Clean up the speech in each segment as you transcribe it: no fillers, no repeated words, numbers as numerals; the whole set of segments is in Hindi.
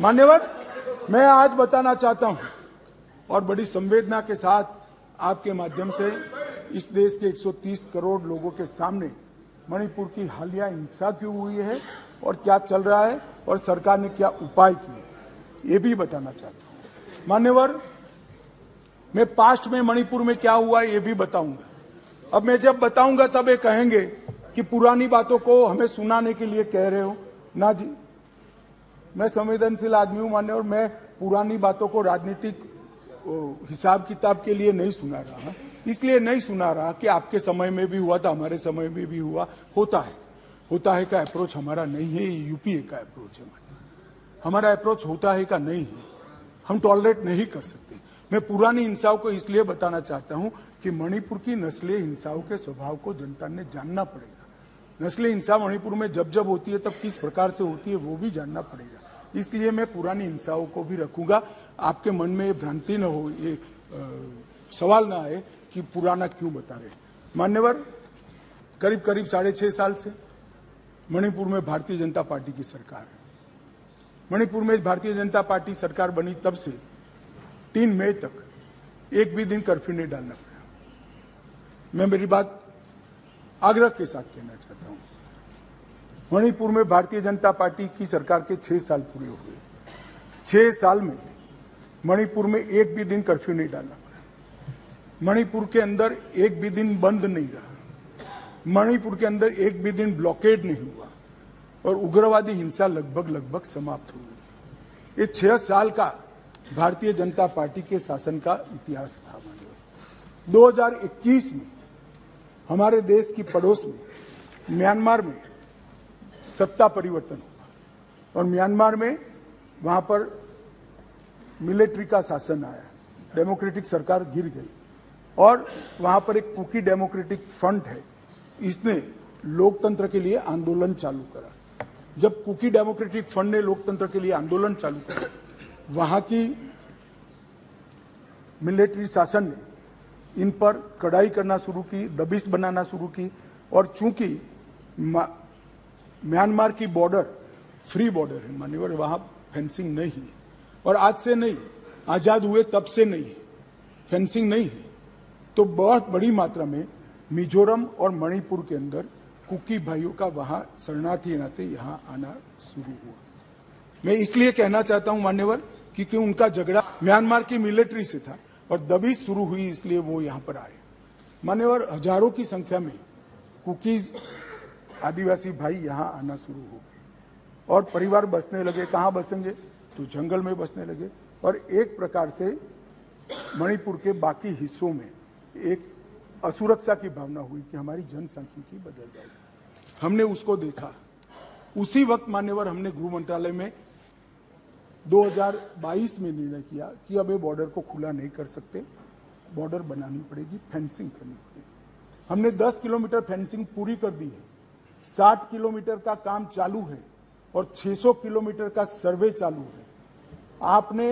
मान्यवर, मैं आज बताना चाहता हूं और बड़ी संवेदना के साथ आपके माध्यम से इस देश के 130 करोड़ लोगों के सामने मणिपुर की हालिया हिंसा क्यों हुई है और क्या चल रहा है और सरकार ने क्या उपाय किए, ये भी बताना चाहता हूं। मान्यवर, मैं पास्ट में मणिपुर में क्या हुआ ये भी बताऊंगा। अब मैं जब बताऊंगा तब ये कहेंगे कि पुरानी बातों को हमें सुनाने के लिए कह रहे हो। ना जी, मैं संवेदनशील आदमी हूं मान्यवर, मैं पुरानी बातों को राजनीतिक हिसाब किताब के लिए नहीं सुना रहा। इसलिए नहीं सुना रहा कि आपके समय में भी हुआ था, हमारे समय में भी हुआ, होता है का अप्रोच हमारा नहीं है, ये यूपीए का अप्रोच है। हमारा अप्रोच होता है का नहीं है, हम टॉलरेट नहीं कर सकते। मैं पुरानी हिंसाओं को इसलिए बताना चाहता हूं कि मणिपुर की नस्लीय हिंसाओं के स्वभाव को जनता ने जानना पड़ेगा। नस्लीय हिंसा मणिपुर में जब जब होती है तब किस प्रकार से होती है वो भी जानना पड़ेगा। इसलिए मैं पुरानी हिंसाओं को भी रखूंगा। आपके मन में ये भ्रांति न हो, ये सवाल ना आए कि पुराना क्यों बता रहे। मान्यवर, करीब 6.5 साल से मणिपुर में भारतीय जनता पार्टी की सरकार है। मणिपुर में भारतीय जनता पार्टी सरकार बनी तब से 3 मई तक एक भी दिन कर्फ्यू नहीं डालना पड़ा। मैं मेरी बात आग्रह के साथ कहना चाहता हूं। मणिपुर में भारतीय जनता पार्टी की सरकार के 6 साल पूरे हो गए। 6 साल में मणिपुर में एक भी दिन कर्फ्यू नहीं डालना पड़ा। मणिपुर के अंदर एक भी दिन बंद नहीं रहा। मणिपुर के अंदर एक भी दिन ब्लॉकेड नहीं हुआ और उग्रवादी हिंसा लगभग समाप्त हो गई। ये 6 साल का भारतीय जनता पार्टी के शासन का इतिहास था। 2021 में हमारे देश की पड़ोस में म्यांमार में सत्ता परिवर्तन हुआ और म्यांमार में वहां पर मिलिट्री का शासन आया, डेमोक्रेटिक सरकार गिर गई और वहां पर एक कुकी डेमोक्रेटिक फ्रंट है, इसने लोकतंत्र के लिए आंदोलन चालू करा। जब कुकी डेमोक्रेटिक फ्रंट ने लोकतंत्र के लिए आंदोलन चालू करा, वहां की मिलिट्री शासन ने इन पर कड़ाई करना शुरू की, दबिश बनाना शुरू की और चूंकि म्यांमार की बॉर्डर फ्री बॉर्डर है मान्यवर, वहां फेंसिंग नहीं है और आज से नहीं, आजाद हुए तब से नहीं है, फेंसिंग नहीं है। तो बहुत बड़ी मात्रा में मिजोरम और मणिपुर के अंदर कुकी भाइयों का वहां शरणार्थी नाते यहां आना शुरू हुआ। मैं इसलिए कहना चाहता हूं मान्यवर क्योंकि उनका झगड़ा म्यांमार की मिलिट्री से था और दबिश शुरू हुई, इसलिए वो यहां पर आए। मान्यवर, हजारों की संख्या में कुकीज आदिवासी भाई यहां आना शुरू हो गए और परिवार बसने लगे। कहां बसेंगे? तो जंगल में बसने लगे और एक प्रकार से मणिपुर के बाकी हिस्सों में एक असुरक्षा की भावना हुई कि हमारी जनसांख्यिकी बदल जाएगी। हमने उसको देखा। उसी वक्त मान्यवर हमने गृह मंत्रालय में 2022 में निर्णय किया कि अब ये बॉर्डर को खुला नहीं कर सकते, बॉर्डर बनानी पड़ेगी, फेंसिंग करनी पड़ेगी। हमने 10 किलोमीटर फेंसिंग पूरी कर दी है, 60 किलोमीटर का काम चालू है और 600 किलोमीटर का सर्वे चालू है। आपने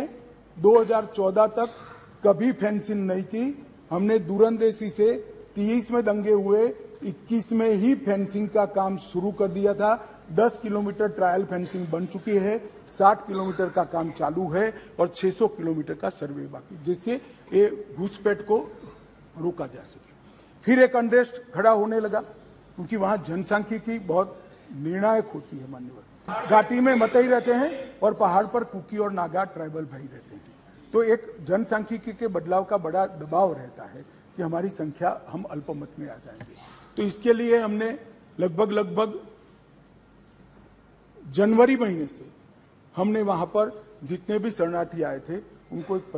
2014 तक कभी फेंसिंग नहीं की। हमने दूरंदेशी से 23 में दंगे हुए, 21 में ही फेंसिंग का काम शुरू कर दिया था। 10 किलोमीटर ट्रायल फेंसिंग बन चुकी है, 60 किलोमीटर का काम चालू है और 600 किलोमीटर का सर्वे बाकी, जिससे ये घुसपैठ को रोका जा सके। फिर एक अनरेस्ट खड़ा होने लगा क्योंकि वहां जनसांख्यिकी बहुत निर्णायक होती है मान्यवर। घाटी में मतई रहते हैं और पहाड़ पर कुकी और नागा ट्राइबल भाई रहते हैं, तो एक जनसांख्यिकी के बदलाव का बड़ा दबाव रहता है कि हमारी संख्या, हम अल्पमत में आ जाएंगे। तो इसके लिए हमने लगभग जनवरी महीने से हमने वहां पर जितने भी शरणार्थी आए थे उनको एक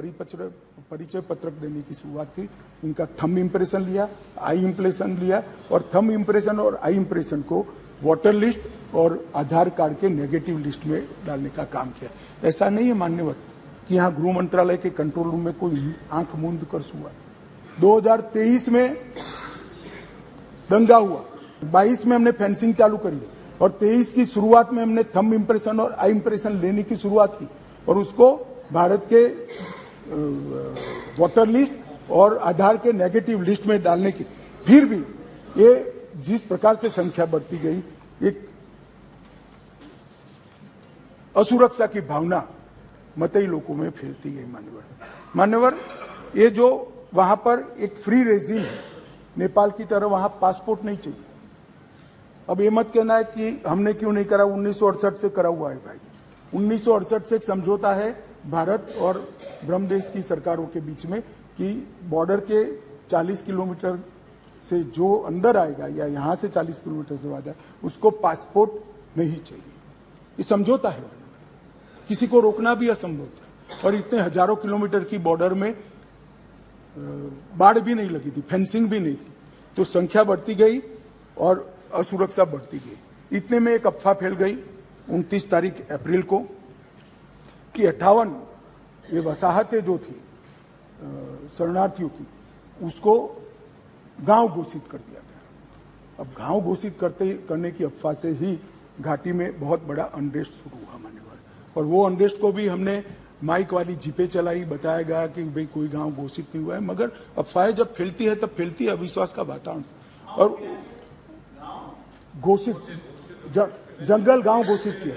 परिचय पत्रक देने की शुरुआत की। उनका थंब इंप्रेशन लिया, आई इंप्रेशन लिया और थंब इंप्रेशन और आई इंप्रेशन को वोटर लिस्ट और आधार कार्ड के नेगेटिव लिस्ट में डालने का काम किया। ऐसा नहीं है मान्यवर कि यहाँ गृह मंत्रालय के कंट्रोल रूम में कोई आंख मूंद कर हुआ। 2023 में दंगा हुआ, 22 में हमने फेंसिंग चालू करी और 23 की शुरुआत में हमने थंब इंप्रेशन और आई इंप्रेशन लेने की शुरुआत की और उसको भारत के वोटर लिस्ट और आधार के नेगेटिव लिस्ट में डालने की। फिर भी ये जिस प्रकार से संख्या बढ़ती गई, एक असुरक्षा की भावना मतई लोगों में फैलती गई। मान्यवर, ये जो वहां पर एक फ्री रेजिम है, नेपाल की तरह वहां पासपोर्ट नहीं चाहिए। अब ये मत कहना है कि हमने क्यों नहीं करा, 1968 से करा हुआ है भाई। 1968 से एक समझौता है भारत और ब्रह्मदेश की सरकारों के बीच में कि बॉर्डर के 40 किलोमीटर से जो अंदर आएगा या यहां से 40 किलोमीटर से आ जाए उसको पासपोर्ट नहीं चाहिए। ये समझौता है, किसी को रोकना भी असंभव था। और इतने हजारों किलोमीटर की बॉर्डर में बाढ़ भी नहीं लगी थी, फेंसिंग भी नहीं थी, तो संख्या बढ़ती गई और असुरक्षा बढ़ती गई। इतने में एक अफवाह फैल गई 29 तारीख अप्रैल को कि 58 ये वसाहतें जो थी शरणार्थियों की, उसको गांव घोषित कर दिया गया। अब गांव घोषित करने की अफवाह से ही घाटी में बहुत बड़ा अनरेस्ट शुरू हुआ मान्यवर, और वो अनरेस्ट को भी हमने माइक वाली जीपे चलाई, बताया गया कि भाई कोई गांव घोषित नहीं हुआ है। मगर अफवाहें जब फैलती है तब फैलती है अविश्वास का वातावरण, और घोषित जंगल गांव घोषित किया,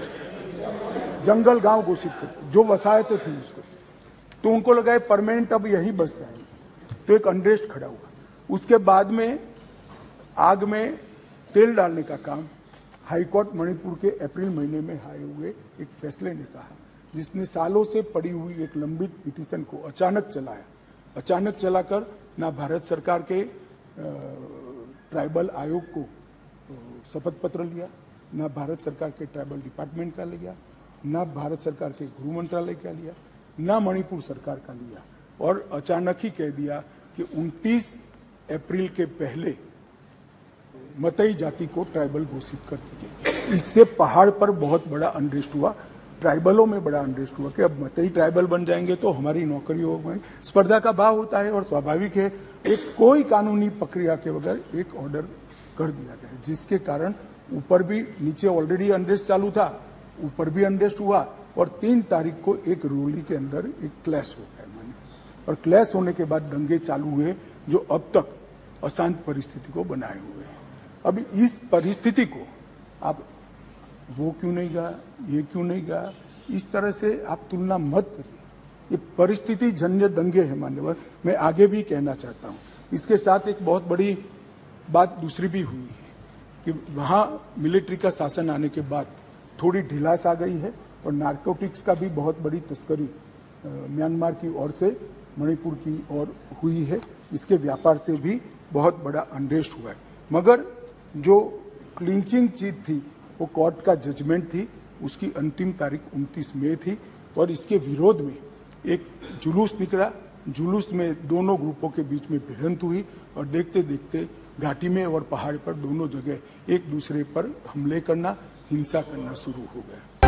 जंगल गांव घोषित किया जो वसाहतें थी उसको, तो उनको लगा है परमानेंट अब यही बस जाएंगे, तो एक अनरेस्ट खड़ा हुआ। उसके बाद में आग में तेल डालने का काम हाईकोर्ट मणिपुर के अप्रैल महीने में आए हुए एक फैसले ने कहा, जिसने सालों से पड़ी हुई एक लंबित पिटीशन को अचानक चलाया। अचानक चलाकर ना भारत सरकार के ट्राइबल आयोग को शपथ पत्र लिया, ना भारत सरकार के ट्राइबल डिपार्टमेंट का लिया, ना भारत सरकार के गृह मंत्रालय का लिया, ना मणिपुर सरकार का लिया, और अचानक ही कह दिया कि 29 अप्रैल के पहले मतई जाति को ट्राइबल घोषित कर दी गई। इससे पहाड़ पर बहुत बड़ा अनरेस्ट हुआ, ट्राइबलों में बड़ा अनरेस्ट हुआ कि अब मतई ट्राइबल बन जाएंगे तो हमारी नौकरी हो गई। स्पर्धा का भाव होता है और स्वाभाविक है, एक कोई कानूनी प्रक्रिया के बगैर एक ऑर्डर कर दिया गया, जिसके कारण ऊपर भी, नीचे ऑलरेडी अनरेस्ट चालू था, ऊपर भी अनरेस्ट हुआ, और 3 तारीख को एक रैली के अंदर एक क्लैश हो गया और क्लैश होने के बाद दंगे चालू हुए जो अब तक अशांत परिस्थिति को बनाए हुए हैं। अब इस परिस्थिति को आप वो क्यों नहीं गया, ये क्यों नहीं गया, इस तरह से आप तुलना मत करिए। ये परिस्थिति जन्य दंगे हैं मान्यवर। मैं आगे भी कहना चाहता हूं, इसके साथ एक बहुत बड़ी बात दूसरी भी हुई है कि वहां मिलिट्री का शासन आने के बाद थोड़ी ढिलास आ गई है और नारकोटिक्स का भी बहुत बड़ी तस्करी म्यांमार की ओर से मणिपुर की ओर हुई है। इसके व्यापार से भी बहुत बड़ा अनरेस्ट हुआ है। मगर जो क्लिंचिंग चीज थी वो कोर्ट का जजमेंट थी, उसकी अंतिम तारीख 29 मई थी, और इसके विरोध में एक जुलूस निकला। जुलूस में दोनों ग्रुपों के बीच में भिड़ंत हुई और देखते देखते घाटी में और पहाड़ पर दोनों जगह एक दूसरे पर हमले करना, हिंसा करना शुरू हो गया।